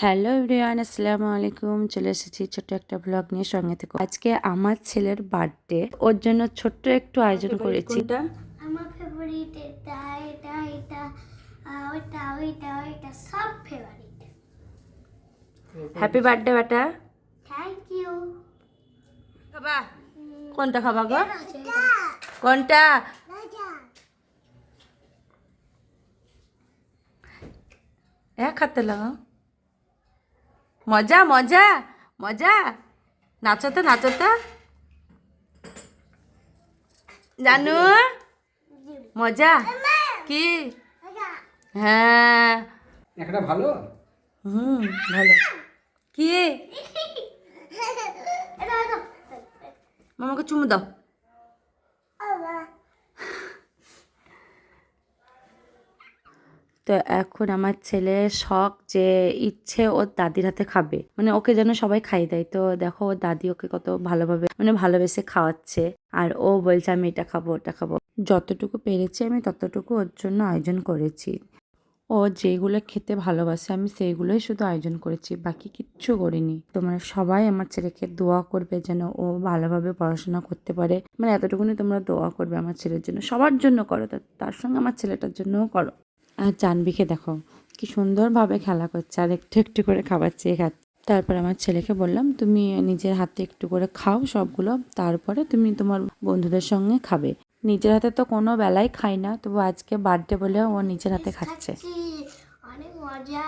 Hello everyone, আসসালামু আলাইকুম। চলে এসেছি ছোট্ট একটা ব্লগ নিয়ে, সঙ্গে থেকো। আজকে আমার ছেলের বার্থডে, ওর জন্য ছোট্ট একটু আয়োজন করেছি। আমার ফেভারিট এটা এটা এটা ওইটা ওইটা ওইটা সব ফেভারিট। হ্যাপি বার্থডে বেটা। Thank you. খাবা কোনটা খাবা গো? কোনটা? খাতে লাগাও। মজা মজা মজা। নাচো তো নাচো তো জানু। মজা কি? হ্যাঁ একটা ভালো। ভালো। কি মামাকে চুমু দাও। তো এখন আমার ছেলের শখ যে ইচ্ছে ওর দাদির হাতে খাবে, মানে ওকে যেন সবাই খাইয়ে দেয়। তো দেখো ওর দাদি ওকে কত ভালোভাবে মানে ভালোবেসে খাওয়াচ্ছে, আর ও বলছে আমি এটা খাবো ওটা খাবো। যতটুকু পেরেছি আমি ততটুকু ওর জন্য আয়োজন করেছি। ও যেগুলো খেতে ভালোবাসে আমি সেইগুলোই শুধু আয়োজন করেছি, বাকি কিচ্ছু করিনি। তোমরা সবাই আমার ছেলেকে দোয়া করবে যেন ও ভালোভাবে পড়াশোনা করতে পারে, মানে এতটুকুনি তোমরা দোয়া করবে আমার ছেলের জন্য। সবার জন্য করো, তার সঙ্গে আমার ছেলেটার জন্যও করো। আর জানবিকে দেখো কি সুন্দরভাবে খেলা করছে, আর একটু একটু করে খাবার চেয়ে খাচ্ছে। তারপর আমার ছেলেকে বললাম তুমি নিজের হাতে একটু করে খাও সবগুলো, তারপরে তুমি তোমার বন্ধুদের সঙ্গে খাবে। নিজের হাতে তো কোনো বেলায় খাই না, তবু আজকে বার্থডে বলে ও নিজের হাতে খাচ্ছে। অনেক মজা।